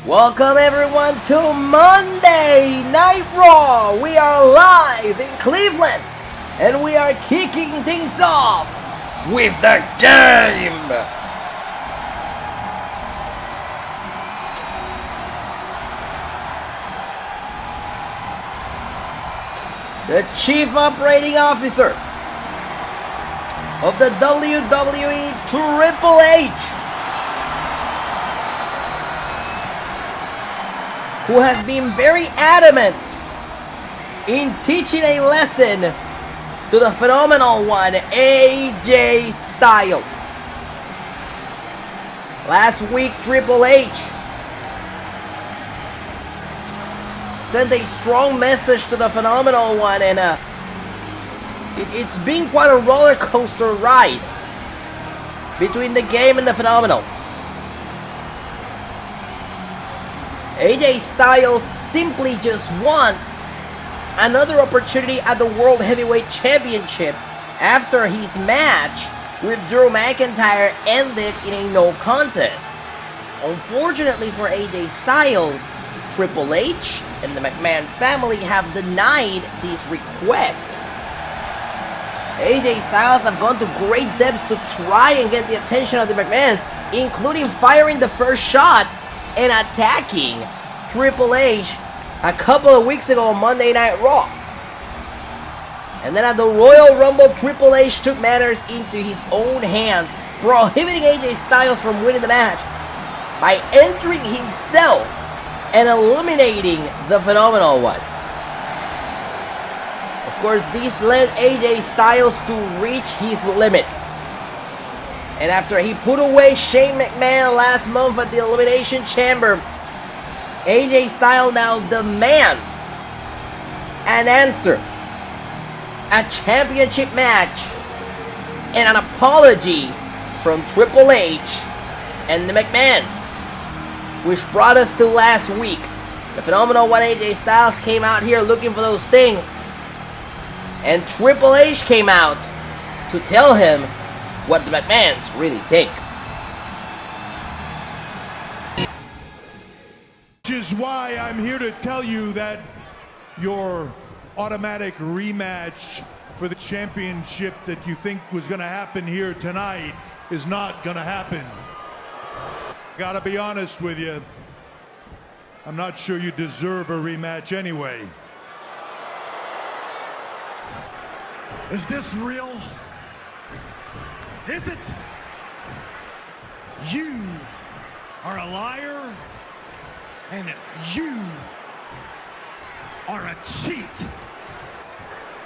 Welcome everyone to Monday Night Raw. We are live in Cleveland and we are kicking things off with the game. The Chief Operating Officer of the WWE, Triple H, who has been very adamant in teaching a lesson to the phenomenal one, AJ Styles. Last week, Triple H sent a strong message to the phenomenal one, and it's been quite a roller coaster ride between the game and the phenomenal. AJ Styles simply just wants another opportunity at the World Heavyweight Championship after his match with Drew McIntyre ended in a no contest. Unfortunately for AJ Styles, Triple H and the McMahon family have denied this request. AJ Styles have gone to great depths to try and get the attention of the McMahons, including firing the first shot and attacking Triple H a couple of weeks ago on Monday Night Raw. And then at the Royal Rumble, Triple H took matters into his own hands, prohibiting AJ Styles from winning the match by entering himself and eliminating the phenomenal one. Of course, this led AJ Styles to reach his limit. And after he put away Shane McMahon last month at the Elimination Chamber, AJ Styles now demands an answer, a championship match, and an apology from Triple H and the McMahons. Which brought us to last week. The phenomenal one, AJ Styles, came out here looking for those things. And Triple H came out to tell him what the McMahons really think. Which is why I'm here to tell you that your automatic rematch for the championship that you think was going to happen here tonight is not going to happen. Gotta be honest with you, I'm not sure you deserve a rematch anyway. Is this real? Is it? You are a liar, and you are a cheat.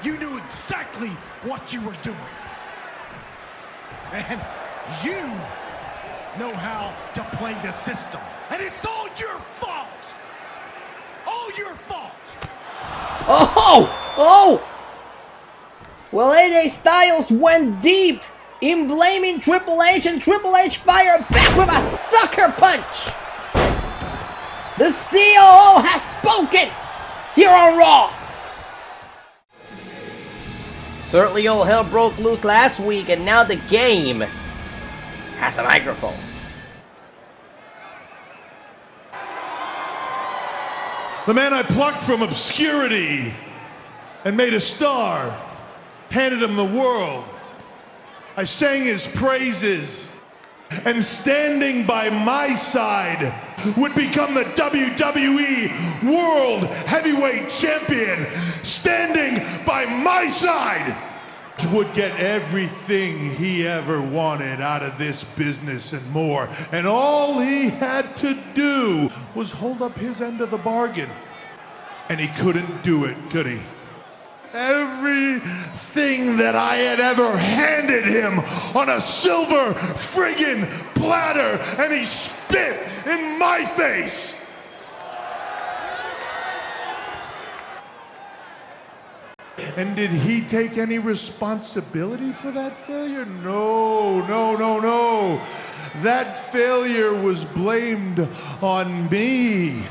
You knew exactly what you were doing. And you know how to play the system. And it's all your fault. All your fault. Oh! Well, AJ Styles went deep in blaming Triple H, and Triple H fired back with a sucker punch. The COO has spoken here on Raw. Certainly all hell broke loose last week, and now the game has a microphone. The man I plucked from obscurity and made a star, handed him the world. I sang his praises, and standing by my side would become the WWE World Heavyweight Champion. Standing by my side would get everything he ever wanted out of this business and more. And all he had to do was hold up his end of the bargain. And he couldn't do it, could he? Everything that I had ever handed him on a silver friggin' platter, and he spit in my face. And did he take any responsibility for that failure? No. That failure was blamed on me.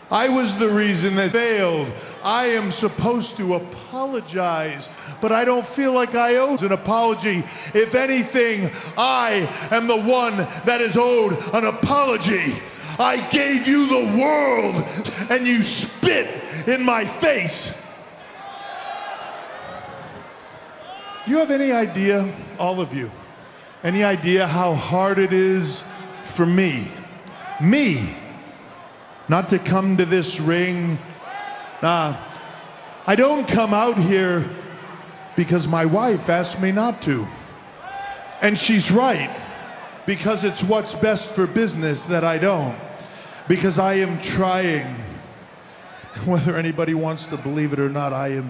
I was the reason that failed. I am supposed to apologize, but I don't feel like I owe an apology. If anything, I am the one that is owed an apology. I gave you the world, and you spit in my face. You have any idea, all of you, any idea how hard it is for me, not to come to this ring? I don't come out here because my wife asked me not to. And she's right, because it's what's best for business that I don't. Because I am trying, whether anybody wants to believe it or not, I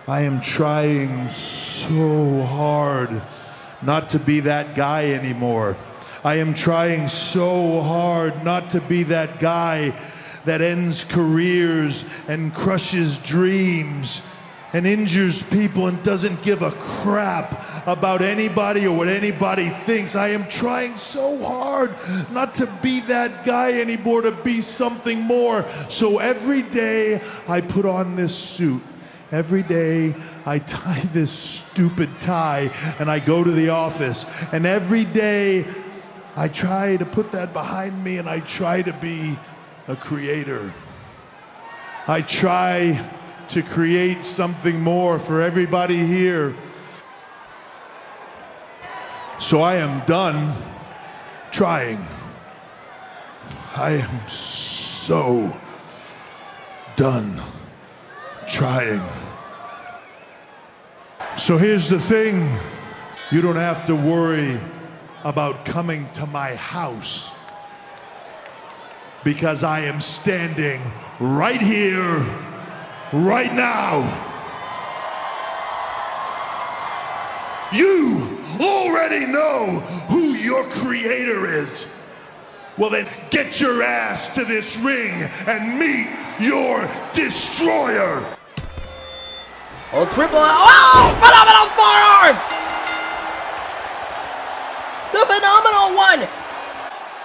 am trying so hard not to be that guy anymore. I am trying so hard not to be that guy that ends careers and crushes dreams and injures people and doesn't give a crap about anybody or what anybody thinks. I am trying so hard not to be that guy anymore, to be something more. So every day I put on this suit. Every day I tie this stupid tie and I go to the office. And every day I try to put that behind me and I try to be a creator. I try to create something more for everybody here. So I am done trying. I am so done trying. So here's the thing. You don't have to worry about coming to my house, because I am standing right here, right now. You already know who your creator is. Well then, get your ass to this ring and meet your destroyer. Oh, phenomenal forearm! The phenomenal one!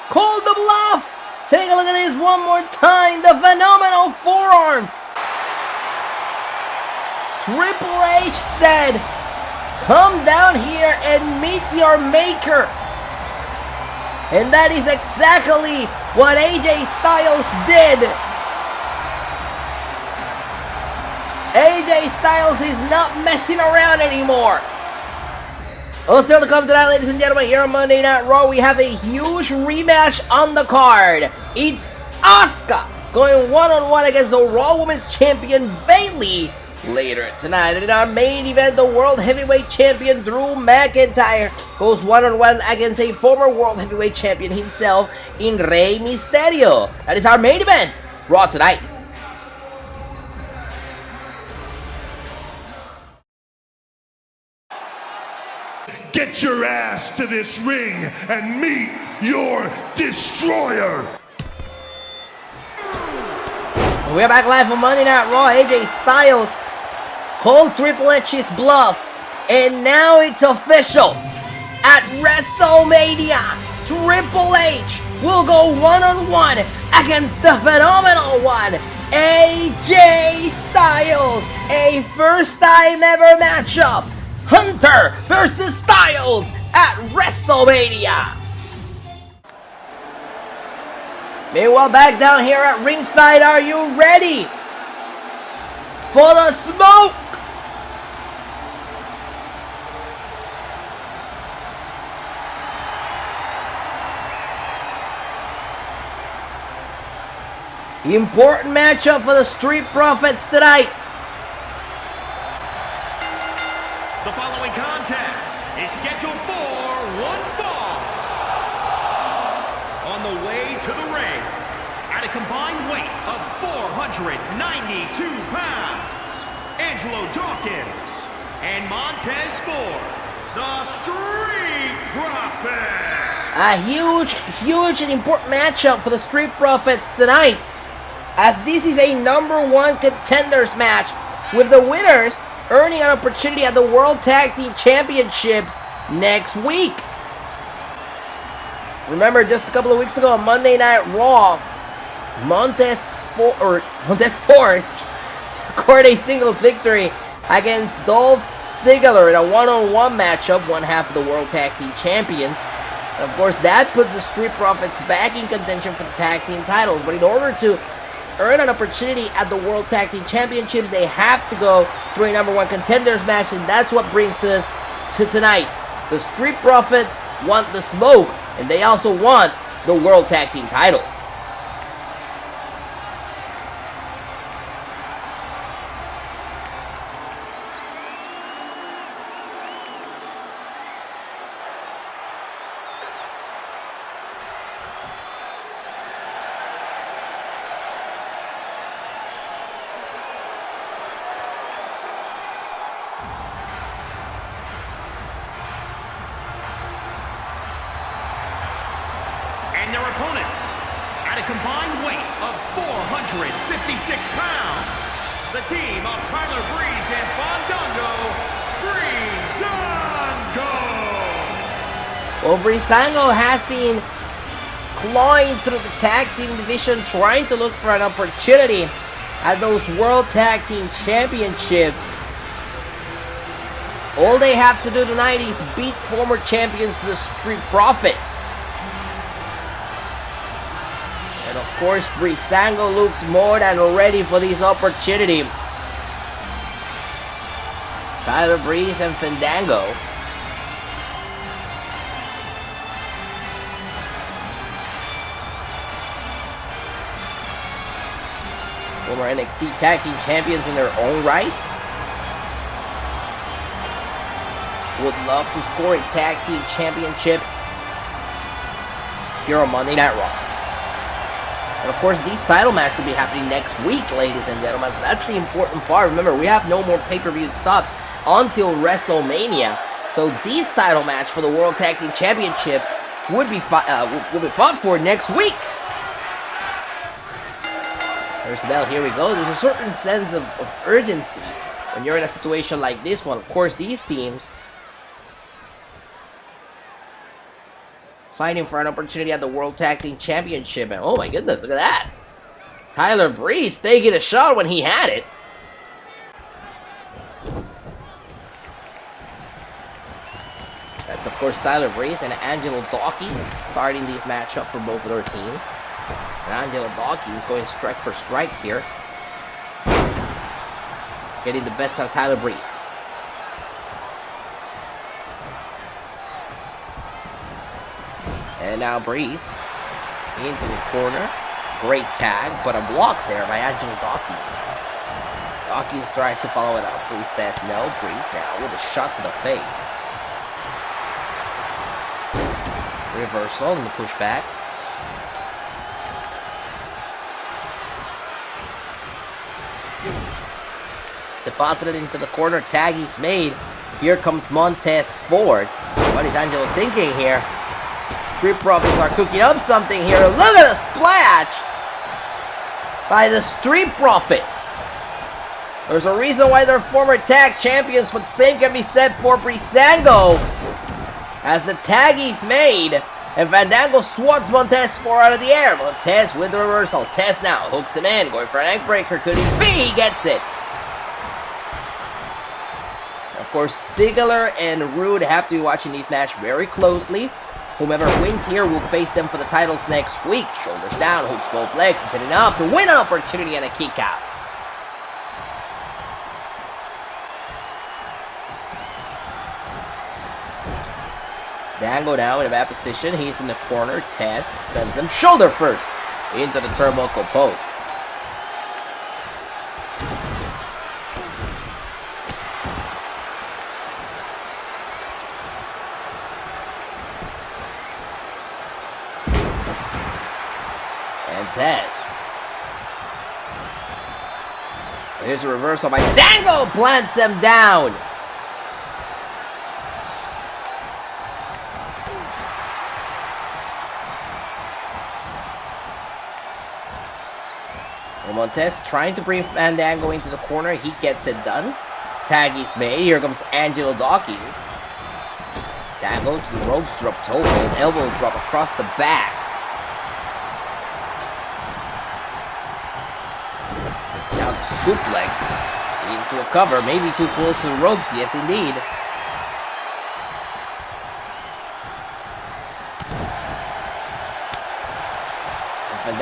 Called the bluff! Take a look at this one more time. The phenomenal forearm. Triple H said, come down here and meet your maker. And that is exactly what AJ Styles did. AJ Styles is not messing around anymore. Also to come tonight, ladies and gentlemen, here on Monday Night Raw, we have a huge rematch on the card. It's Asuka going one-on-one against the Raw Women's Champion Baley later tonight. And in our main event, the World Heavyweight Champion Drew McIntyre goes one-on-one against a former World Heavyweight Champion himself in Rey Mysterio. That is our main event, Raw tonight. Get your ass to this ring and meet your destroyer. We're back live on Monday Night Raw. AJ Styles called Triple H's bluff, and now it's official. At WrestleMania, Triple H will go one-on-one against the phenomenal one, AJ Styles. A first-time ever matchup. Hunter versus Styles at WrestleMania. Meanwhile, back down here at ringside, are you ready for the smoke? Important matchup for the Street Profits tonight. The following contest is scheduled for one fall. On the way to the ring, at a combined weight of 492 pounds, Angelo Dawkins and Montez Ford, the Street Profits. A huge and important matchup for the Street Profits tonight, as this is a #1 contenders match, with the winners earning an opportunity at the World Tag Team Championships next week. Remember, just a couple of weeks ago on Monday Night Raw, Montez Ford scored a singles victory against Dolph Ziggler in a one-on-one matchup, one half of the World Tag Team Champions. And of course, that puts the Street Profits back in contention for the tag team titles. But in order to earn an opportunity at the World Tag Team Championships, they have to go through a #1 contenders match, and that's what brings us to tonight. The Street Profits want the smoke, and they also want the World Tag Team titles. And their opponents, at a combined weight of 456 pounds, the team of Tyler Breeze and Fandango, Breezango! Well, Breezango has been clawing through the tag team division, trying to look for an opportunity at those World Tag Team Championships. All they have to do tonight is beat former champions, the Street Profits. And of course, Breezango looks more than ready for this opportunity. Tyler Breeze and Fandango. Former NXT Tag Team Champions in their own right. Would love to score a Tag Team Championship here on Monday Night Raw. And of course, these title matches will be happening next week, ladies and gentlemen. So that's the important part. Remember, we have no more pay-per-view stops until Wrestlemania. So this title match for the World Tag Team Championship will be fought for next week. There's the bell. Here we go. There's a certain sense of urgency when you're in a situation like this one. Of course, these teams fighting for an opportunity at the World Tag Team Championship. And oh my goodness, look at that. Tyler Breeze taking a shot when he had it. That's, of course, Tyler Breeze and Angelo Dawkins starting this matchup for both of their teams. And Angelo Dawkins going strike for strike here. Getting the best out of Tyler Breeze. And now Breeze into the corner. Great tag, but a block there by Angelo Dawkins. Dawkins tries to follow it up. Breeze says no. Breeze now with a shot to the face. Reversal and the pushback. Deposited into the corner. Tag is made. Here comes Montez Ford. What is Angelo thinking here? Street Profits are cooking up something here. Look at the splash by the Street Profits. There's a reason why they're former tag champions, but same can be said for Breezango. As the tag is made, and Fandango swats Montez Ford out of the air. Montez with the reversal. Tez now hooks him in, going for an neck breaker. Could it be? He gets it. Of course, Ziggler and Rude have to be watching this match very closely. Whomever wins here will face them for the titles next week. Shoulders down, hooks both legs. Is it enough to win an opportunity and a kick out? Dango now in a bad position. He's in the corner. Tez sends him shoulder first into the turnbuckle post. And Tez. Here's a reversal by Dango. Plants him down. Montez trying to bring Fandango into the corner. He gets it done. Tag is made. Here comes Angelo Dawkins. Dango to the ropes. Drop toe hold. Elbow drop across the back. Now the suplex into a cover. Maybe too close to the ropes. Yes, indeed.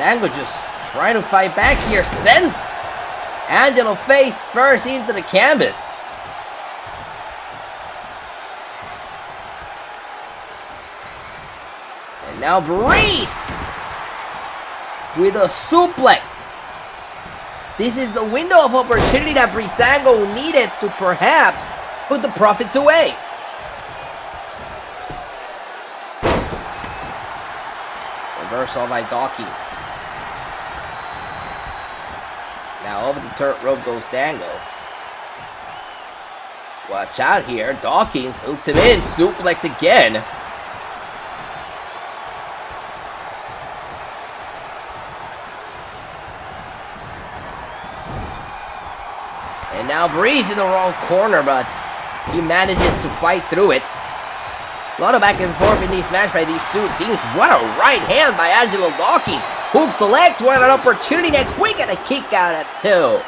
Fandango just trying to fight back here. Sends Angelo face first into the canvas. And now Breeze with a suplex. This is the window of opportunity that Breezango needed to perhaps put the Profits away. Reversal by Dawkins. Now over the turret rope goes Dango. Watch out here. Dawkins hooks him in. Suplex again. And now Breeze in the wrong corner, but he manages to fight through it. A lot of back and forth in this match by these two teams. What a right hand by Angelo Dawkins. Hooks the leg to an opportunity next week and a kick out at 2.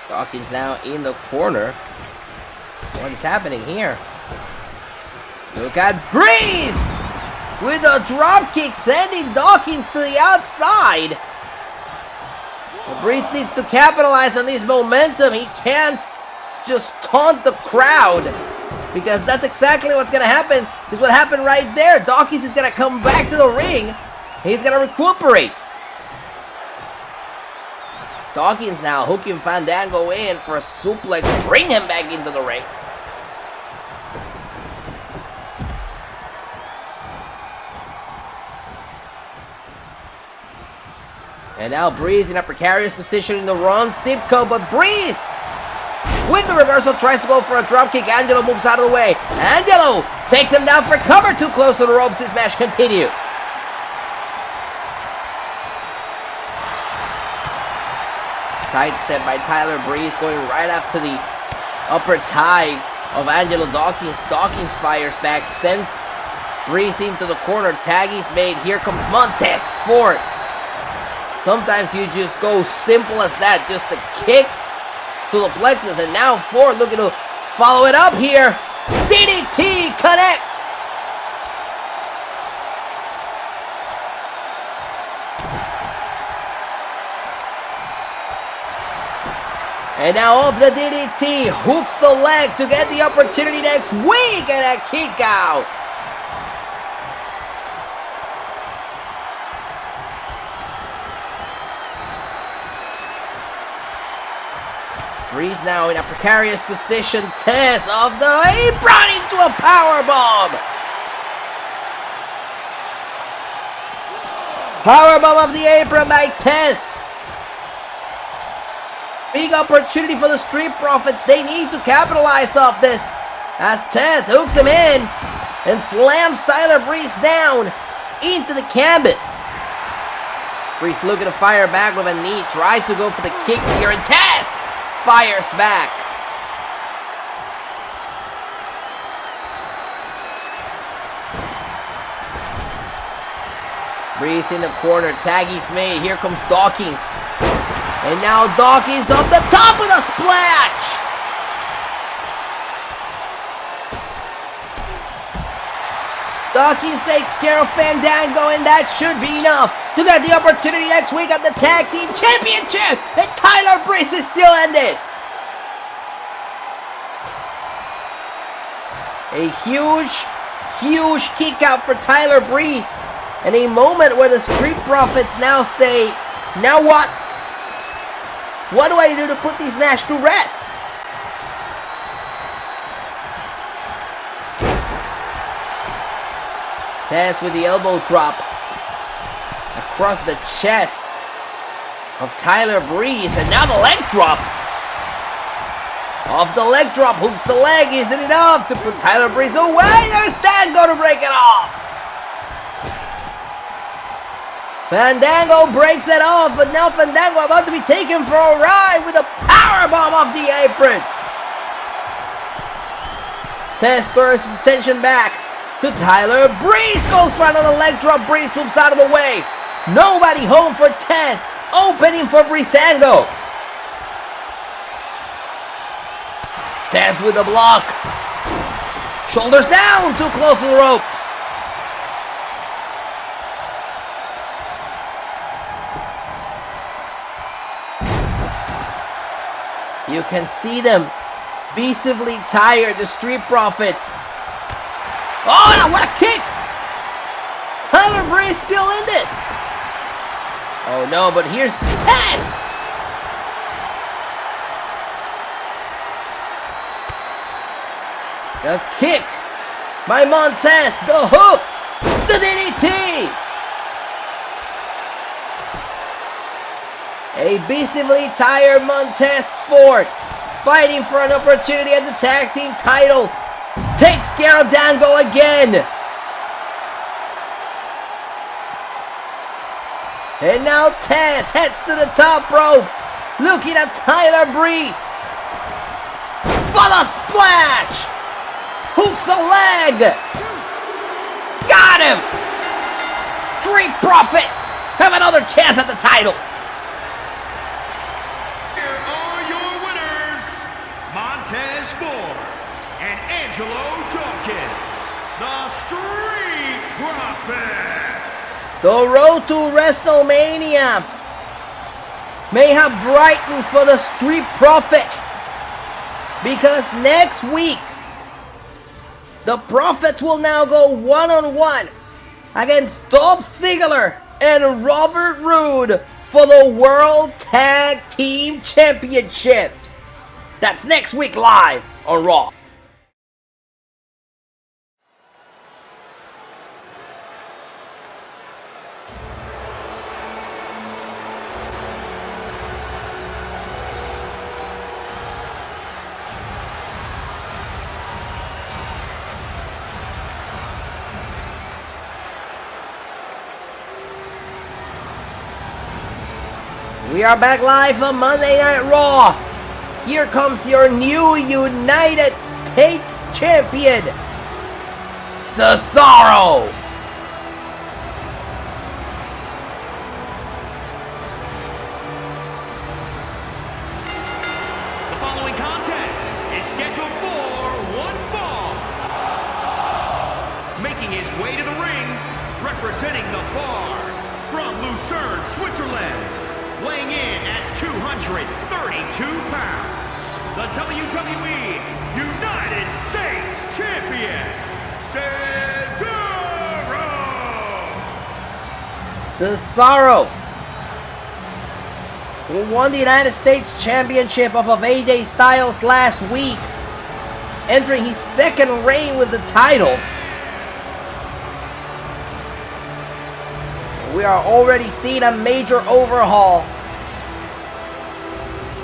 Dawkins now in the corner. What is happening here? Look at Breeze with a drop kick sending Dawkins to the outside. But Breeze needs to capitalize on this momentum. He can't just taunt the crowd because that's exactly what's going to happen. This is what happened right there. Dawkins is going to come back to the ring. He's going to recuperate. Dawkins now hooking Fandango in for a suplex. Bring him back into the ring. And now Breeze in a precarious position in the wrong Sipco, but Breeze with the reversal tries to go for a dropkick. Angelo moves out of the way. Angelo takes him down for cover. Too close to the ropes. This match continues. Sidestep by Tyler Breeze going right after the upper tie of Angelo Dawkins. Dawkins fires back, sends Breeze into the corner. Tag is made. Here comes Montez for it. Sometimes you just go simple as that. Just a kick to the plexus. And now Ford looking to follow it up here. DDT connects. And now off the DDT. Hooks the leg to get the opportunity next week. And a kick out. Breeze now in a precarious position. Tess off the apron into a powerbomb. Powerbomb of the apron by Tess. Big opportunity for the Street Profits. They need to capitalize off this. As Tess hooks him in and slams Tyler Breeze down into the canvas. Breeze looking to fire back with a knee. Tried to go for the kick here, and Tess fires back. Breeze in the corner. Tag is made. Here comes Dawkins. And now Dawkins up the top with a splash. Dawkins takes care of Fandango, and that should be enough to get the opportunity next week at the Tag Team Championship. And Tyler Breeze is still in this. A huge kick out for Tyler Breeze. And a moment where the Street Profits now say, now what? What do I do to put this match to rest? Tess with the elbow drop across the chest of Tyler Breeze, and now the leg drop. Off the leg drop, hooks the leg, isn't enough to put Tyler Breeze away. There's Dango to break it off. Fandango breaks it off, but now Fandango about to be taken for a ride with a powerbomb off the apron. Tess turns his attention back to Tyler Breeze. Goes for another leg drop. Breeze moves out of the way. Nobody home for Tess. Opening for Breezango. Test with the block. Shoulders down, too close to the ropes. You can see them visibly tired, the Street Profits. Oh, no, what a kick! Tyler Breeze still in this. Oh no, but here's Tess. The kick by Montez, the hook, the DDT. A visibly tired Montez Ford fighting for an opportunity at the tag team titles. Takes care of Dango again. And now Tess heads to the top rope, looking at Tyler Breeze. For the splash! Hooks a leg! Got him! Street Profits have another chance at the titles. Here are your winners, Montez Ford and Angelo Dawkins, the Street Profits. The road to WrestleMania may have brightened for the Street Profits, because next week the Profits will now go one-on-one against Dolph Ziggler and Robert Roode for the World Tag Team Championships. That's next week live on Raw. We are back live on Monday Night Raw. Here comes your new United States Champion, Cesaro. The following contest is scheduled for one fall. Making his way to the ring, representing the Bar from Lucerne, Switzerland. Weighing in at 232 pounds, the WWE United States Champion, Cesaro, Cesaro! who won the United States Championship off of AJ Styles last week, entering his second reign with the title. We are already seeing a major overhaul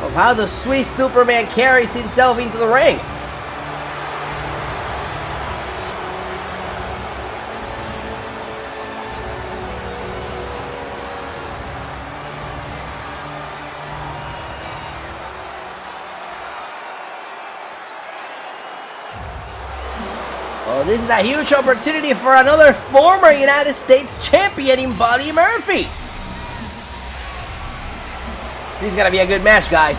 of how the Swiss Superman carries himself into the ring. Oh, this is a huge opportunity for another former United States champion in Buddy Murphy. This is gonna be a good match, guys.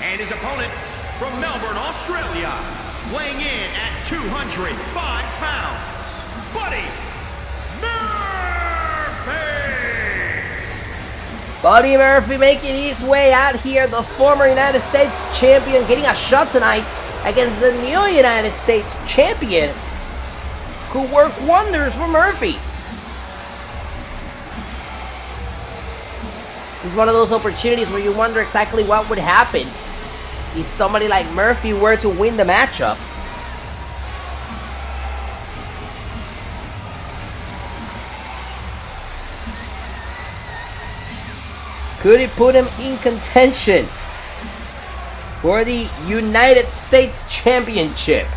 And his opponent from Melbourne, Australia, weighing in at 205 pounds, Buddy Murphy! Buddy Murphy making his way out here, the former United States champion, getting a shot tonight against the new United States champion, who worked wonders for Murphy. It's one of those opportunities where you wonder exactly what would happen if somebody like Murphy were to win the matchup. Could it put him in contention for the United States Championship?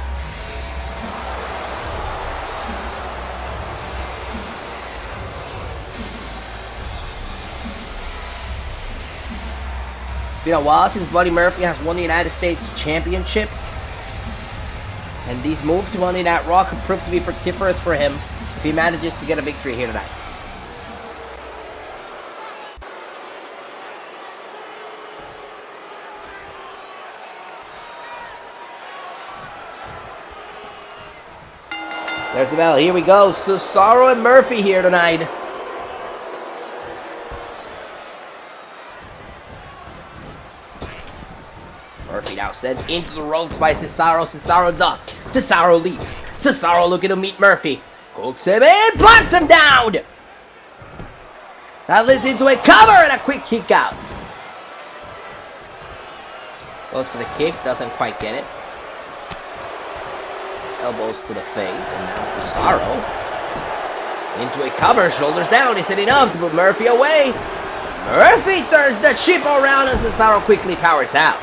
It's been a while since Buddy Murphy has won the United States Championship, and these moves to Monday Night Raw could prove to be fructiferous for him if he manages to get a victory here tonight. There's the bell. Here we go. Cesaro and Murphy here tonight. Murphy now sent into the ropes by Cesaro. Cesaro ducks. Cesaro leaps. Cesaro looking to meet Murphy. Hooks him in. Blocks him down. That leads into a cover and a quick kick out. Goes for the kick. Doesn't quite get it. Elbows to the face, and now Cesaro into a cover, shoulders down. Is it enough to put Murphy away? Murphy turns the ship around, and Cesaro quickly powers out.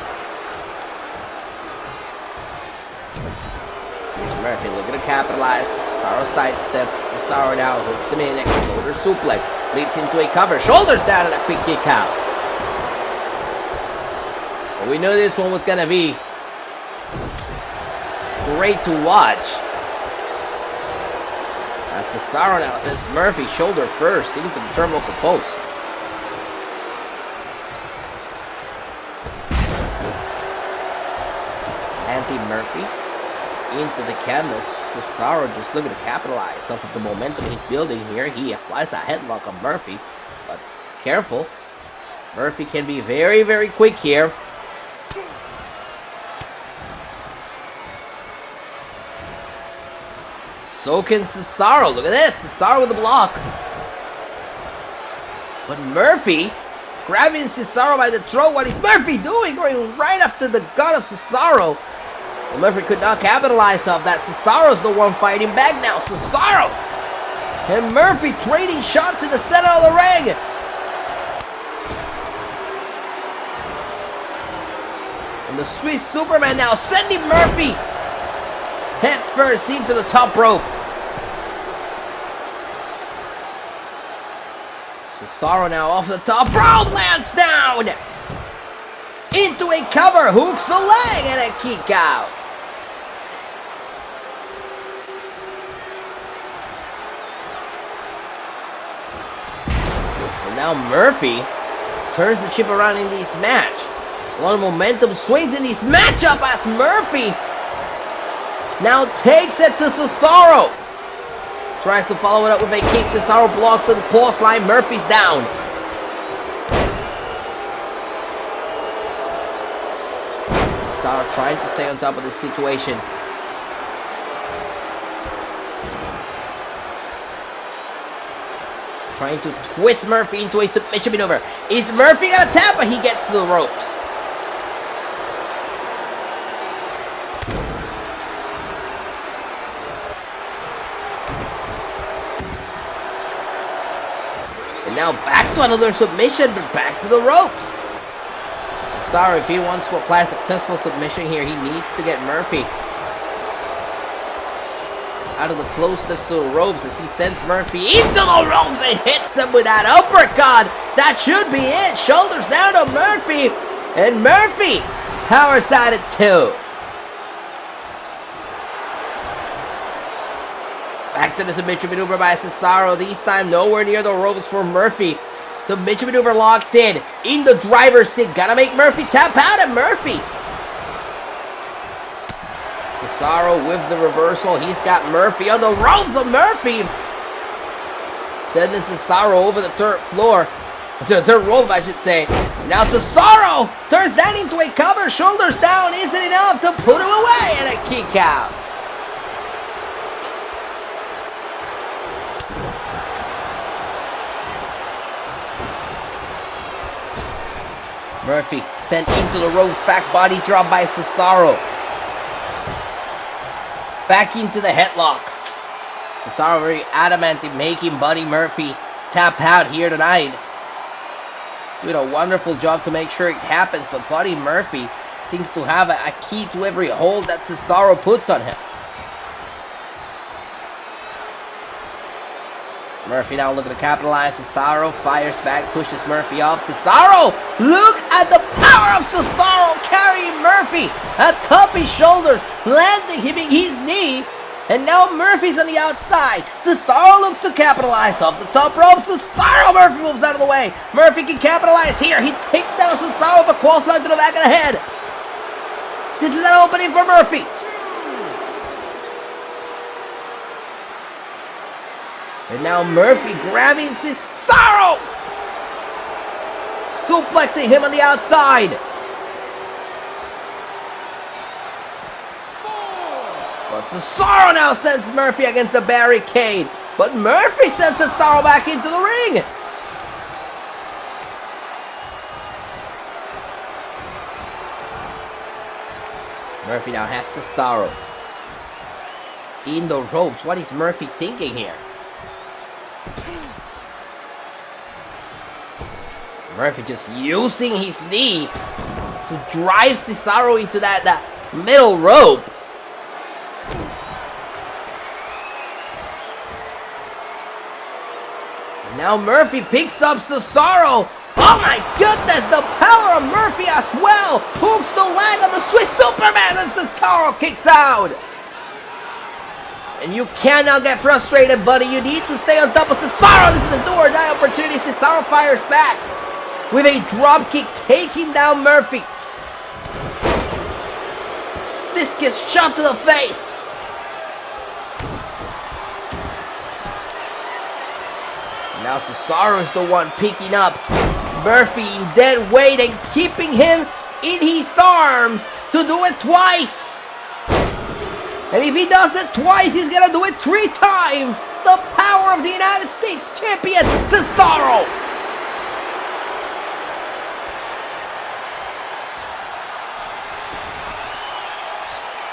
Here's Murphy looking to capitalize. Cesaro sidesteps. Cesaro now hooks him in. Exploder suplex leads into a cover, shoulders down, and a quick kick out. But we knew this one was gonna be great to watch. As Cesaro now sends Murphy shoulder first into the turnbuckle post. Anti-Murphy into the canvas. Cesaro just looking to capitalize off of the momentum he's building here. He applies a headlock on Murphy, but careful. Murphy can be very, very quick here. So can Cesaro. Look at this. Cesaro with the block. But Murphy grabbing Cesaro by the throat. What is Murphy doing? Going right after the gun of Cesaro. Well, Murphy could not capitalize off that. Cesaro's the one fighting back now. Cesaro and Murphy trading shots in the center of the ring. And the Swiss Superman now sending Murphy head first into the top rope. Cesaro now off the top rope, lands down into a cover, hooks the leg, and a kick out. And now Murphy turns the ship around in this match. A lot of momentum swings in this matchup as Murphy now takes it to Cesaro. Tries to follow it up with a kick. Cesaro blocks and post line. Murphy's down. Cesaro trying to stay on top of this situation. Trying to twist Murphy into a submission maneuver. Is Murphy gonna tap? But he gets to the ropes. Now back to another submission, but back to the ropes. Cesaro, if he wants to apply a successful submission here, he needs to get Murphy out of the closeness to the ropes as he sends Murphy into the ropes and hits him with that uppercut. That should be it. Shoulders down to Murphy, and Murphy powers out at 2. Back to the submission maneuver by Cesaro. This time nowhere near the ropes for Murphy. Submission maneuver locked in the driver's seat. Gotta make Murphy tap out, and Murphy. Cesaro with the reversal. He's got Murphy on the ropes of Murphy. Sending Cesaro over the third floor. To the third rope, I should say. Now Cesaro turns that into a cover. Shoulders down. Isn't enough to put him away, and a kick out. Murphy sent into the ropes, back body drop by Cesaro. Back into the headlock. Cesaro very adamant in making Buddy Murphy tap out here tonight. Doing a wonderful job to make sure it happens, but Buddy Murphy seems to have a key to every hold that Cesaro puts on him. Murphy now looking to capitalize. Cesaro fires back, pushes Murphy off. Cesaro! Look at the power of Cesaro carrying Murphy atop his shoulders, landing, hitting his knee. And now Murphy's on the outside. Cesaro looks to capitalize off the top rope. Cesaro! Murphy moves out of the way. Murphy can capitalize here. He takes down Cesaro with a cross line to the back of the head. This is an opening for Murphy. And now Murphy grabbing Cesaro! Suplexing him on the outside. But Cesaro now sends Murphy against a barricade. But Murphy sends Cesaro back into the ring. Murphy now has Cesaro in the ropes. What is Murphy thinking here? Murphy just using his knee to drive Cesaro into that middle rope. And now Murphy picks up Cesaro. Oh my goodness, the power of Murphy as well. Hooks the leg of the Swiss Superman and Cesaro kicks out. And you cannot get frustrated, buddy. You need to stay on top of Cesaro. This is a do or die opportunity. Cesaro fires back with a drop kick, taking down Murphy. Discus shot to the face. Now Cesaro is the one picking up Murphy in dead weight and keeping him in his arms to do it twice. And if he does it twice, he's gonna do it 3 times. The power of the United States champion, Cesaro.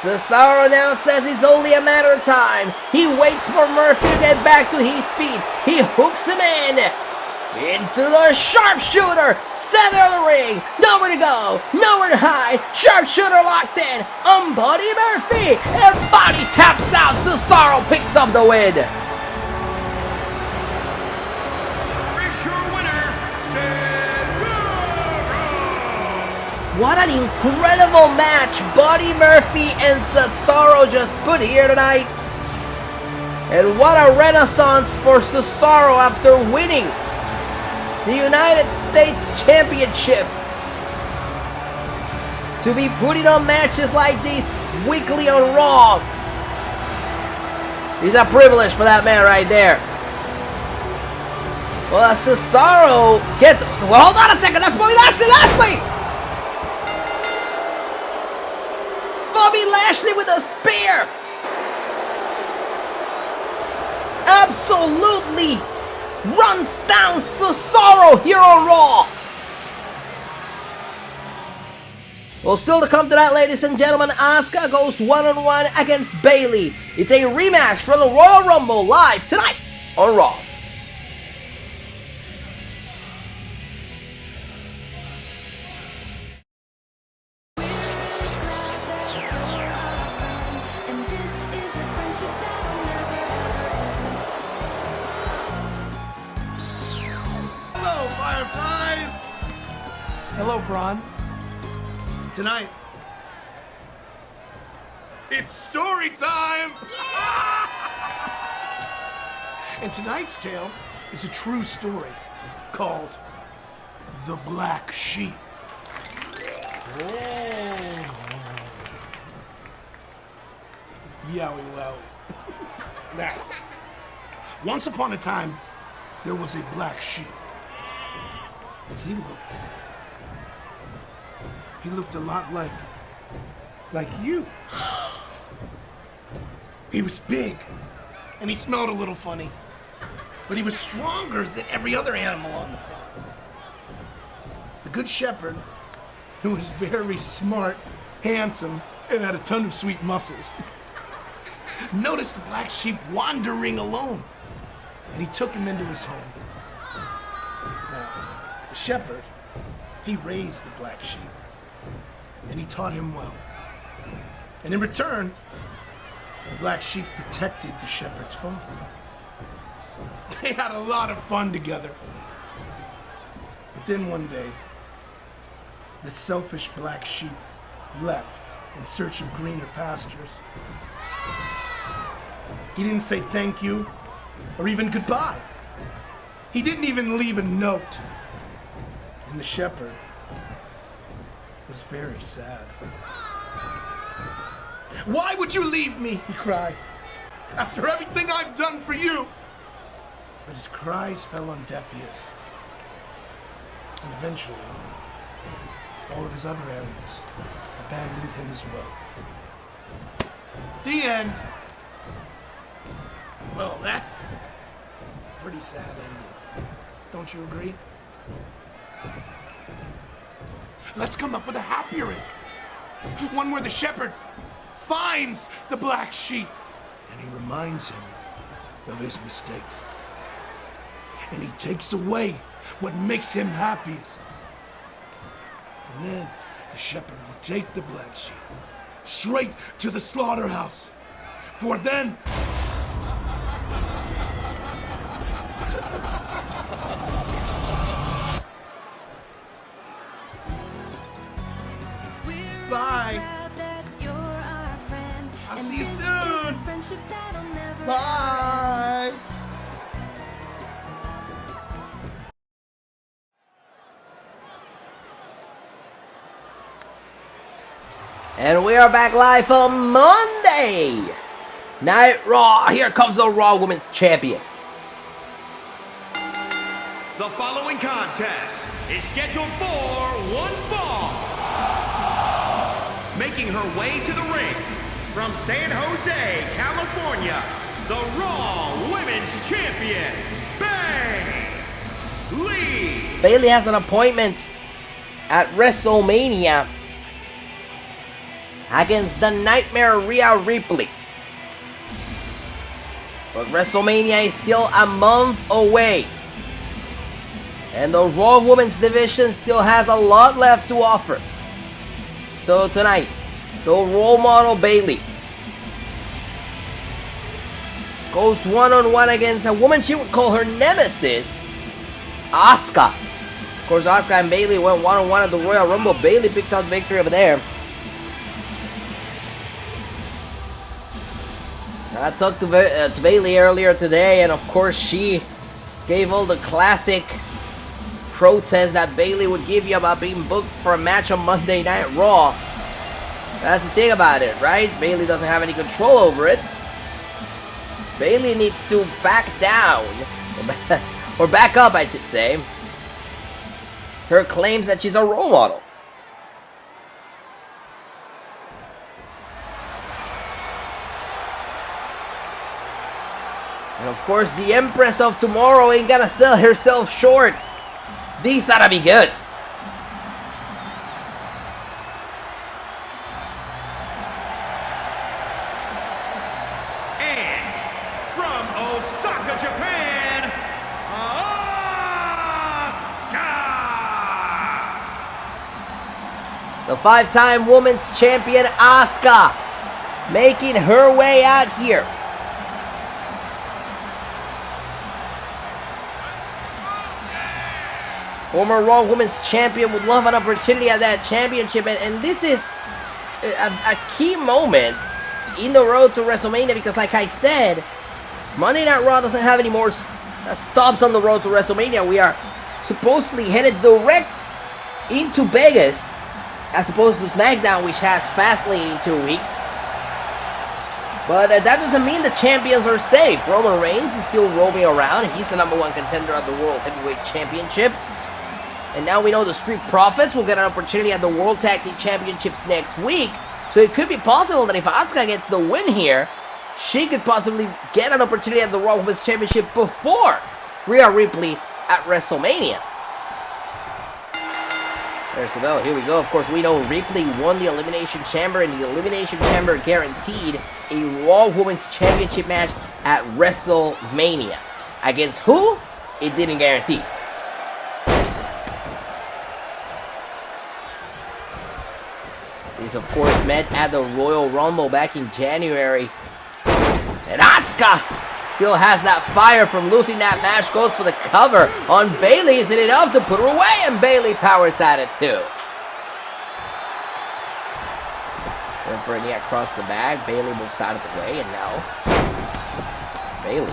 Cesaro now says it's only a matter of time. He waits for Murphy to get back to his feet. He hooks him into the sharpshooter. Center of the ring. Nowhere to go. Nowhere to hide. Sharpshooter locked in on Buddy Murphy. And body taps out. Cesaro picks up the win. What an incredible match Buddy Murphy and Cesaro just put here tonight. And what a renaissance for Cesaro after winning the United States Championship. To be putting on matches like this weekly on Raw. It's a privilege for that man right there. Well, Cesaro gets... Well, hold on a second. That's Bobby Lashley. Bobby Lashley with a spear. Absolutely runs down Cesaro here on Raw. Well, still to come to that, ladies and gentlemen, Asuka goes one-on-one against Baley. It's a rematch for the Royal Rumble live tonight on Raw. Hello, Braun. Tonight, it's story time! And tonight's tale is a true story called The Black Sheep. Oh. Yowie wowie. Now, once upon a time, there was a black sheep. And he looked a lot like you. He was big, and he smelled a little funny, but he was stronger than every other animal on the farm. The Good Shepherd, who was very smart, handsome, and had a ton of sweet muscles, noticed the black sheep wandering alone, and he took him into his home. Now, the shepherd, he raised the black sheep, and he taught him well. And in return, the black sheep protected the shepherd's farm. They had a lot of fun together. But then one day, the selfish black sheep left in search of greener pastures. He didn't say thank you or even goodbye. He didn't even leave a note. And the shepherd was very sad. "Why would you leave me?" he cried. "After everything I've done for you, But his cries fell on deaf ears. And eventually, all of his other animals abandoned him as well. The end. Well, that's a pretty sad ending. Don't you agree? Let's come up with a happier end. One where the shepherd finds the black sheep and he reminds him of his mistakes. And he takes away what makes him happiest. And then the shepherd will take the black sheep straight to the slaughterhouse. For then bye. I'll see you soon. Bye. And we are back live on Monday Night Raw. Here comes the Raw Women's Champion. The following contest is scheduled for one fall. Making her way to the ring from San Jose, California, the Raw Women's Champion, Bayley. Bayley has an appointment at WrestleMania against the Nightmare Rhea Ripley. But WrestleMania is still a month away. And the Raw Women's division still has a lot left to offer. So tonight, the role model Bayley goes one-on-one against a woman she would call her nemesis, Asuka. Of course, Asuka and Bayley went one-on-one at the Royal Rumble. Bayley picked out victory over there. I talked to Bayley earlier today, and of course she gave all the classic protests that Bayley would give you about being booked for a match on Monday Night Raw. That's the thing about it, right? Bayley doesn't have any control over it. Bayley needs to back down, or back up, I should say, her claims that she's a role model. And of course, the Empress of Tomorrow ain't gonna sell herself short. These oughta be good. And from Osaka, Japan, Asuka. The 5-time Women's Champion Asuka making her way out here. Former Raw Women's Champion would love an opportunity at that championship, and this is a key moment in the road to WrestleMania because, like I said, Monday Night Raw doesn't have any more stops on the road to WrestleMania. We are supposedly headed direct into Vegas as opposed to SmackDown, which has Fastlane in 2 weeks. But that doesn't mean the champions are safe. Roman Reigns is still roaming around. He's the #1 contender at the World Heavyweight Championship. And now we know the Street Profits will get an opportunity at the World Tag Team Championships next week. So it could be possible that if Asuka gets the win here, she could possibly get an opportunity at the Raw Women's Championship before Rhea Ripley at WrestleMania. There's the bell. Here we go. Of course, we know Ripley won the Elimination Chamber, and the Elimination Chamber guaranteed a Raw Women's Championship match at WrestleMania. Against who? It didn't guarantee. These, of course, met at the Royal Rumble back in January. And Asuka still has that fire from losing that match. Goes for the cover on Bayley. Is it enough to put her away? And Bayley powers at it too. Going for a knee across the back. Bayley moves out of the way. And now Bayley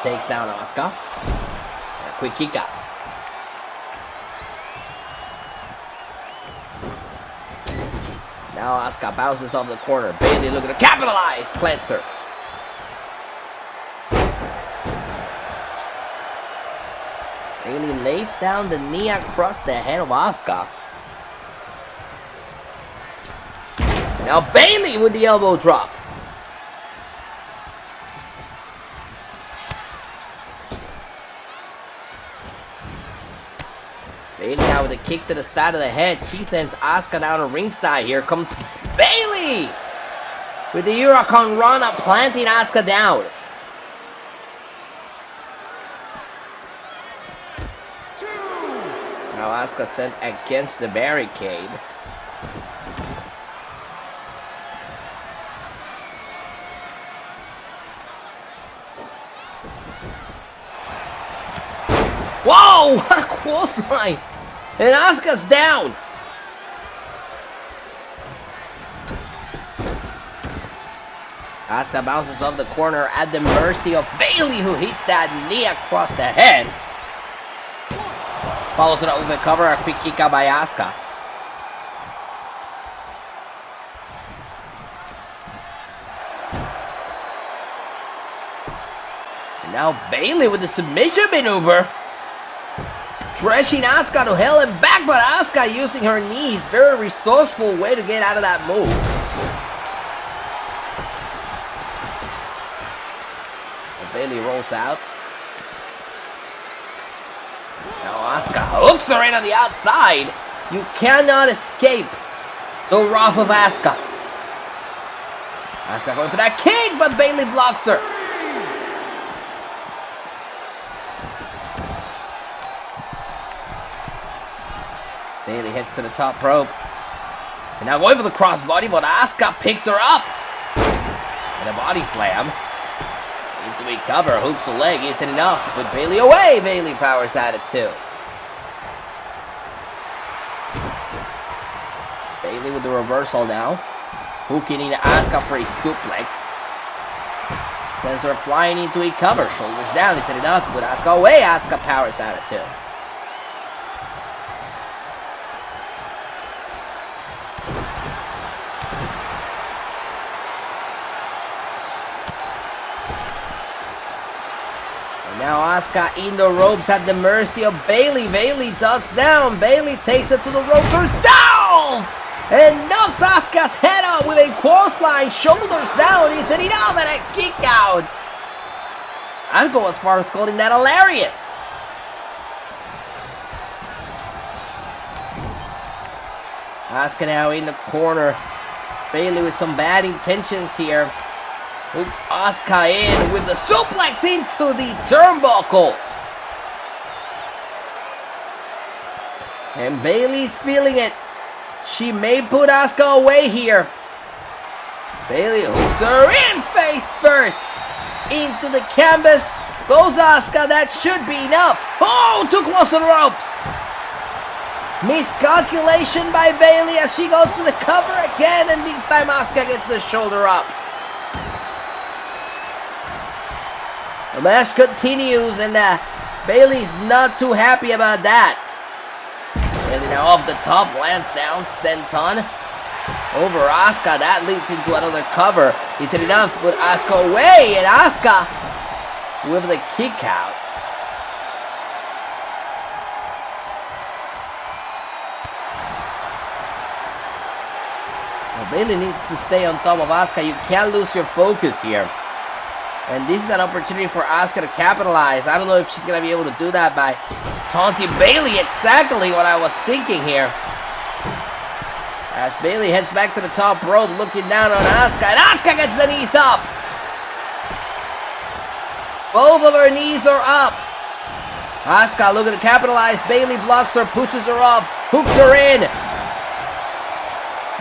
takes down Asuka. A quick kick out. Now Asuka bounces off the corner. Bayley looking to capitalize. Plants her. Bayley lays down the knee across the head of Asuka. Now Bayley with the elbow drop. Bayley now with a kick to the side of the head. She sends Asuka down to ringside. Here comes Bayley with the Huracan Rana planting Asuka down. Now Asuka sent against the barricade. Whoa! What a clothesline! And Asuka's down! Asuka bounces off the corner at the mercy of Bayley, who hits that knee across the head. Follows it up with a cover, a quick kick out by Asuka. And now Bayley with the submission maneuver. Stretching Asuka to hell and back, but Asuka using her knees. Very resourceful way to get out of that move. And Bayley rolls out. Now Asuka hooks her in on the outside. You cannot escape the wrath of Asuka. Asuka going for that kick, but Bayley blocks her. Bayley hits to the top rope. And now going for the crossbody, but Asuka picks her up. And a body slam. Into a cover, hooks the leg, isn't enough to put Bayley away. Bayley powers out at 2. Bayley with the reversal now. Hooking into Asuka for a suplex. Sends her flying into a cover. Shoulders down, isn't enough to put Asuka away. Asuka powers out at 2. Now Asuka in the ropes at the mercy of Bayley. Bayley ducks down. Bayley takes it to the ropes herself and knocks Asuka's head out with a clothesline. Shoulders down. Is it enough? And a kick out. I'd go as far as calling that a lariat. Asuka now in the corner. Bayley with some bad intentions here. Hooks Asuka in with the suplex into the turnbuckles. And Bayley's feeling it. She may put Asuka away here. Bayley hooks her in face first. Into the canvas. Goes Asuka. That should be enough. Oh, too close to the ropes. Miscalculation by Bayley as she goes to the cover again. And this time Asuka gets the shoulder up. The match continues, and Bayley's not too happy about that. Bayley now off the top, lands down, senton over Asuka. That leads into another cover. Is it enough to put Asuka away? And Asuka with the kick out. Now, Bayley needs to stay on top of Asuka. You can't lose your focus here. And this is an opportunity for Asuka to capitalize. I don't know if she's going to be able to do that by taunting Bayley. Exactly what I was thinking here. As Bayley heads back to the top rope, looking down on Asuka. And Asuka gets the knees up. Both of her knees are up. Asuka looking to capitalize. Bayley blocks her, pushes her off, hooks her in.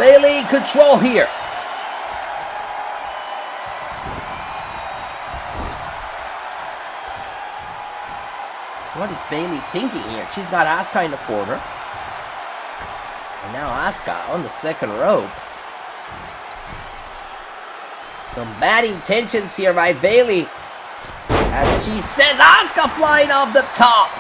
Bayley in control here. What is Bayley thinking here? She's got Asuka in the corner. And now Asuka on the second rope. Some bad intentions here by Bayley as she sends Asuka flying off the top.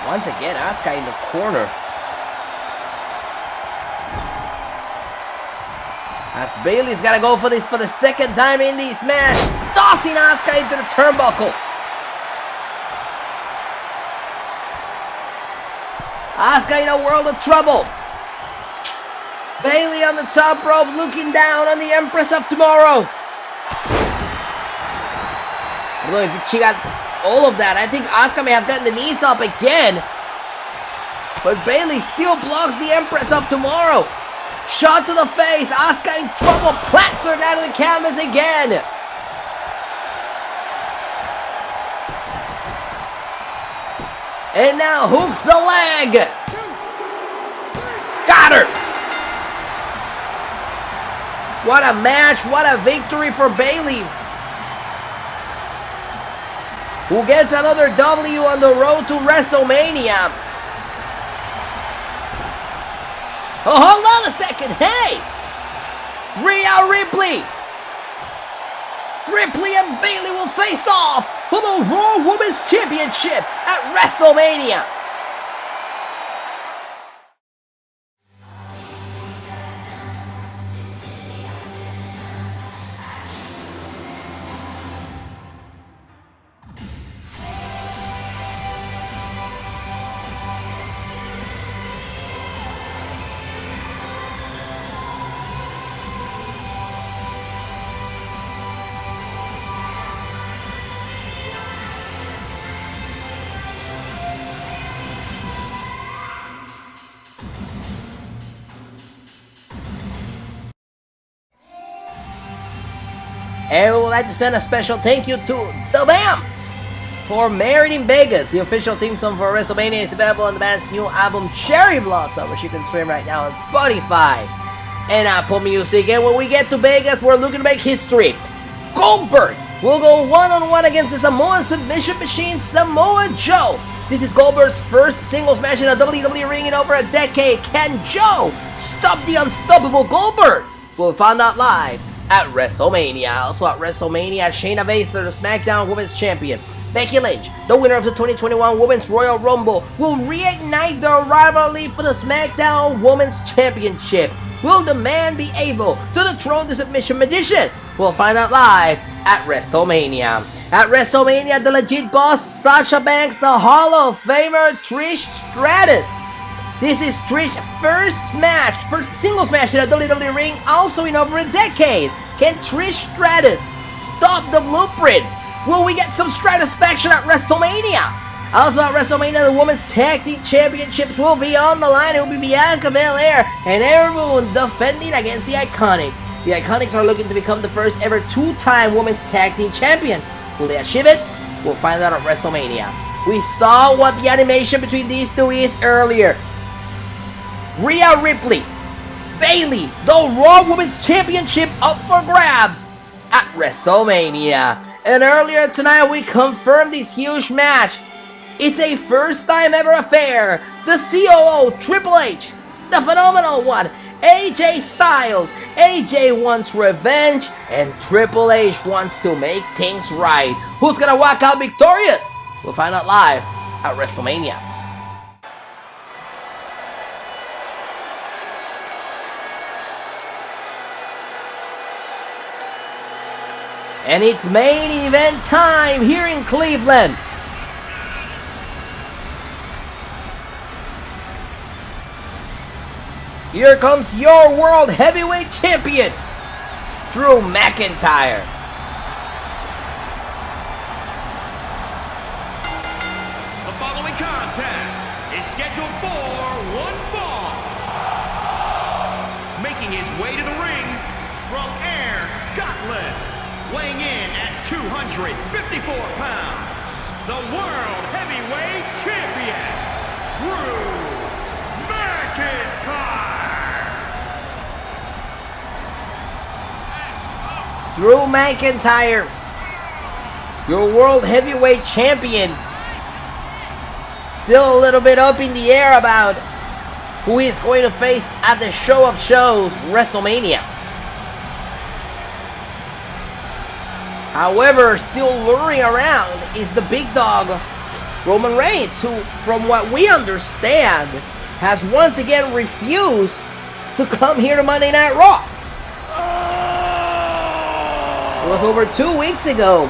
Once again, Asuka in the corner. As Bailey's gotta go for this for the second time in the smash, tossing Asuka into the turnbuckles. Asuka in a world of trouble. Bailey on the top rope looking down on the Empress of Tomorrow. I don't know if she got all of that. I think Asuka may have gotten the knees up again. But Bailey still blocks the Empress of Tomorrow. Shot to the face. Asuka in trouble. Plants her down to the canvas again. And now hooks the leg. Got her. What a match. What a victory for Bailey, who gets another W on the road to WrestleMania. Oh, hold on a second. Hey! Rhea Ripley! Ripley and Bailey will face off for the Raw Women's Championship at WrestleMania. And we would like to send a special thank you to The Bams for Married in Vegas. The official theme song for WrestleMania is available on the band's new album Cherry Blossom, which you can stream right now on Spotify and Apple Music. And when we get to Vegas, we're looking to make history. Goldberg will go one-on-one against the Samoan submission machine, Samoa Joe. This is Goldberg's first singles match in a WWE ring in over a decade. Can Joe stop the unstoppable Goldberg? We'll find out live at WrestleMania. Also at WrestleMania, Shayna Baszler, the SmackDown Women's Champion. Becky Lynch, the winner of the 2021 Women's Royal Rumble, will reignite the rivalry for the SmackDown Women's Championship. Will the man be able to dethrone the Submission Magician? We'll find out live at WrestleMania. At WrestleMania, the legit boss, Sasha Banks, the Hall of Famer, Trish Stratus. This is Trish's first singles match in a WWE ring, also in over a decade. Can Trish Stratus stop the Blueprint? Will we get some Stratusfaction at WrestleMania? Also at WrestleMania, the Women's Tag Team Championships will be on the line. It will be Bianca Belair and everyone defending against the Iconics. The Iconics are looking to become the first ever two-time Women's Tag Team Champion. Will they achieve it? We'll find out at WrestleMania. We saw what the animation between these two is earlier. Rhea Ripley, Bailey, the Raw Women's Championship up for grabs at WrestleMania. And earlier tonight we confirmed this huge match. It's a first time ever affair. The COO, Triple H, the Phenomenal One, AJ Styles. AJ wants revenge and Triple H wants to make things right. Who's gonna walk out victorious? We'll find out live at WrestleMania. And it's main event time here in Cleveland. Here comes your World Heavyweight Champion, Drew McIntyre. The following contest is scheduled for one fall. Making his way to the ring from Ayr, Scotland. Weighing in at 254 pounds, the World Heavyweight Champion, Drew McIntyre. Drew McIntyre, your World Heavyweight Champion. Still a little bit up in the air about who he's going to face at the show of shows, WrestleMania. However, still luring around is the big dog, Roman Reigns, who, from what we understand, has once again refused to come here to Monday Night Raw. It was over 2 weeks ago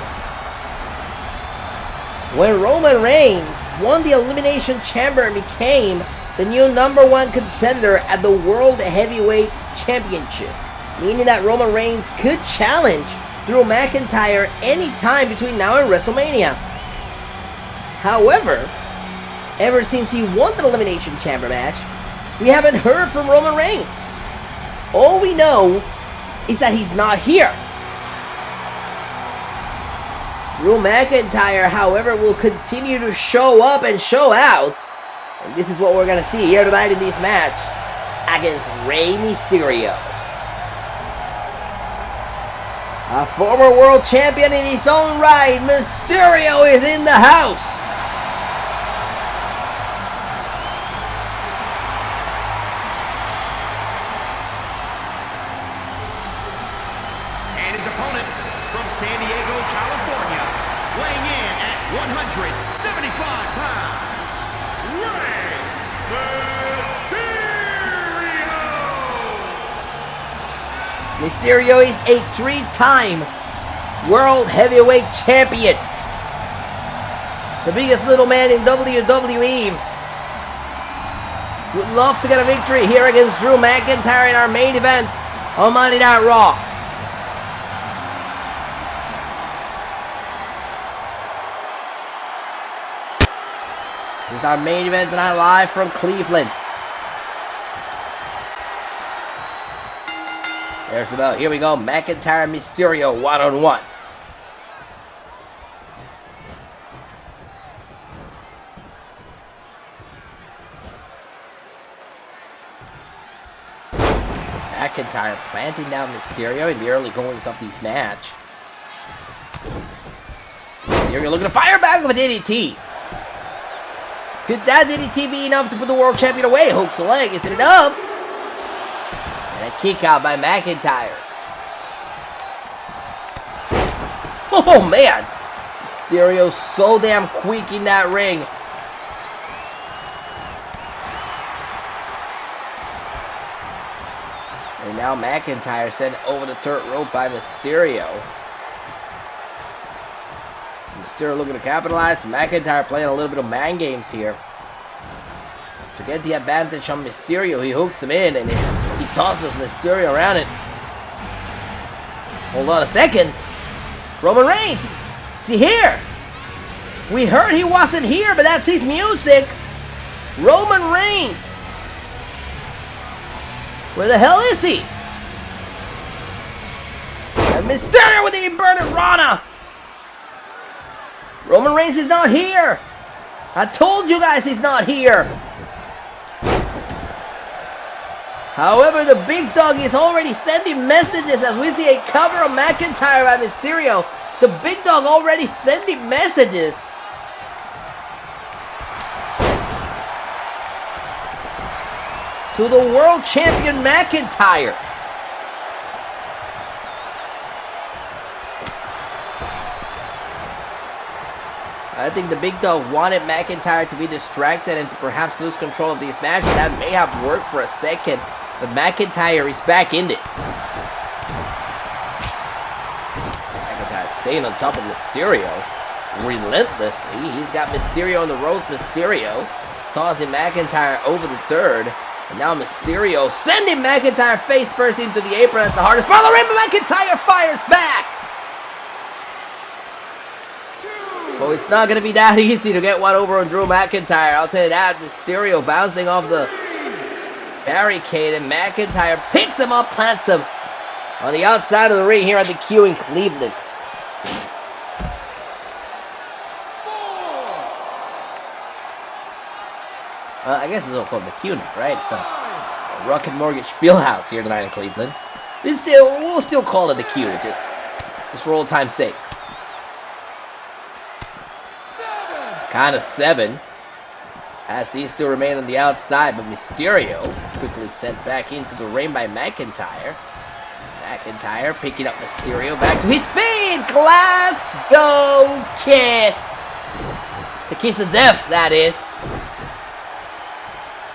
when Roman Reigns won the Elimination Chamber and became the new #1 contender at the World Heavyweight Championship, meaning that Roman Reigns could challenge Drew McIntyre anytime between now and WrestleMania. However, ever since he won the Elimination Chamber match, we haven't heard from Roman Reigns. All we know is that he's not here. Drew McIntyre, however, will continue to show up and show out. And this is what we're going to see here tonight in this match against Rey Mysterio. A former world champion in his own right, Mysterio is in the house. And his opponent from San Diego, California, weighing in at 175 pounds, Rey Mysterio! Mysterio is a 3-time World Heavyweight Champion. The biggest little man in WWE. Would love to get a victory here against Drew McIntyre in our main event on Monday Night Raw. This is our main event tonight, live from Cleveland. There's the bell. Here we go. McIntyre and Mysterio one-on-one. McIntyre planting down Mysterio in the early goings of this match. Mysterio looking to fire back with a DDT. Could that DDT be enough to put the world champion away? Hooks the leg. Is it enough? And a kick out by McIntyre. Oh man! Mysterio's so damn quick in that ring. And now McIntyre sent over the third rope by Mysterio. Mysterio looking to capitalize. McIntyre playing a little bit of man games here. To get the advantage on Mysterio, he hooks him in and he tosses Mysterio around it. Hold on a second. Roman Reigns, is he here? We heard he wasn't here, but that's his music. Roman Reigns. Where the hell is he? And Mysterio with the inverted Rana. Roman Reigns is not here. I told you guys he's not here. However, the big dog is already sending messages as we see a cover of McIntyre by Mysterio. The big dog already sending messages. To the world champion McIntyre. I think the big dog wanted McIntyre to be distracted and to perhaps lose control of this match. That may have worked for a second, but McIntyre is back in this. McIntyre staying on top of Mysterio relentlessly. He's got Mysterio on the ropes. Mysterio tossing McIntyre over the third. And now Mysterio sending McIntyre face first into the apron. That's the hardest part of the ring, but McIntyre fires back. Oh, it's not going to be that easy to get one over on Drew McIntyre. I'll tell you that. Mysterio bouncing off the barricade, and McIntyre picks him up, plants him on the outside of the ring here at the Q in Cleveland. I guess it's all called the Q now, right? It's the Rocket Mortgage Fieldhouse here tonight in Cleveland. We'll still call it the Q, just for old time's sakes. Kind of 7. As these still remain on the outside, but Mysterio quickly sent back into the ring by McIntyre. McIntyre picking up Mysterio back to his feet. Glasgow kiss. It's a kiss of death, that is.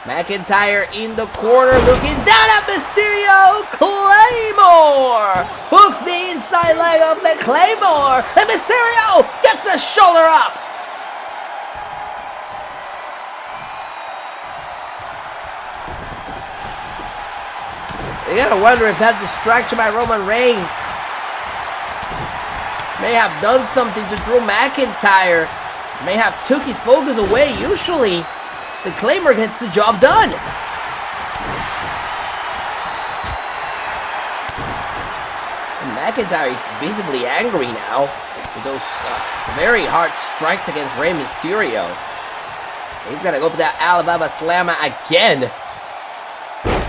McIntyre in the corner looking down at Mysterio. Claymore! Hooks the inside leg of the Claymore. And Mysterio gets the shoulder up. You gotta wonder if that distraction by Roman Reigns may have done something to Drew McIntyre. May have took his focus away. Usually, the Claymore gets the job done. And McIntyre is visibly angry now with those very hard strikes against Rey Mysterio. He's gonna go for that Alabama Slammer again,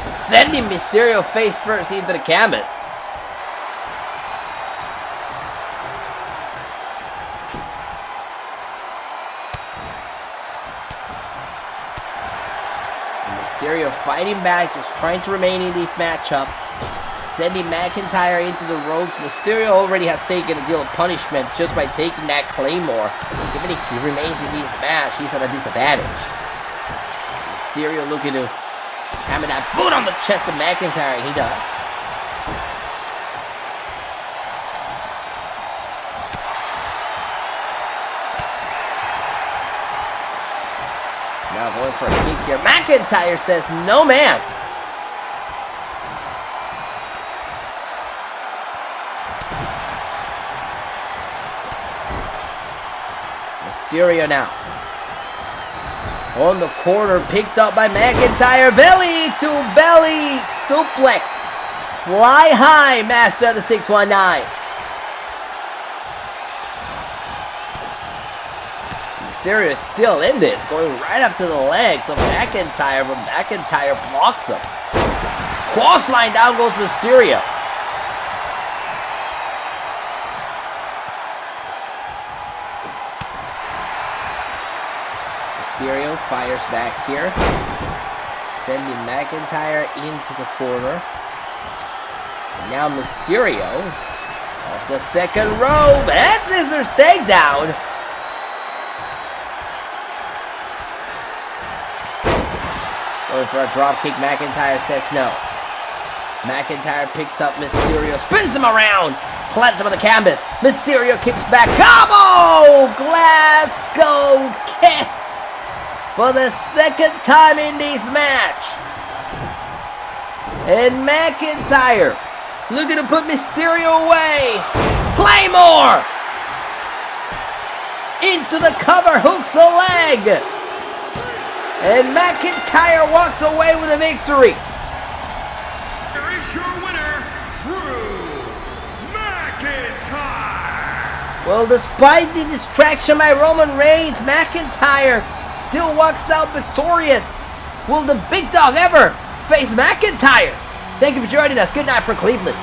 sending Mysterio face first into the canvas. Mysterio fighting back, just trying to remain in this matchup, sending McIntyre into the ropes. Mysterio already has taken a deal of punishment just by taking that Claymore. Even if he remains in this match, he's at a disadvantage. Mysterio looking to hammer that boot on the chest of McIntyre, and he does. Now going for a kick here. McIntyre says, no man. Mysterio now. On the corner, picked up by McIntyre. Belly to belly suplex. Fly high, master of the 619. Mysterio is still in this, going right up to the legs of McIntyre, but McIntyre blocks him. Cross line, down goes Mysterio. Mysterio fires back here, sending McIntyre into the corner. And now Mysterio off the second rope, and scissors takedown. Going for a dropkick, McIntyre says no. McIntyre picks up Mysterio, spins him around, plants him on the canvas. Mysterio kicks back, combo! Glasgow kiss for the second time in this match. And McIntyre looking to put Mysterio away. Claymore! Into the cover, hooks the leg. And McIntyre walks away with a victory. Here is your winner, Drew McIntyre. Well, despite the distraction by Roman Reigns, McIntyre still walks out victorious. Will the big dog ever face McIntyre? Thank you for joining us. Good night from Cleveland.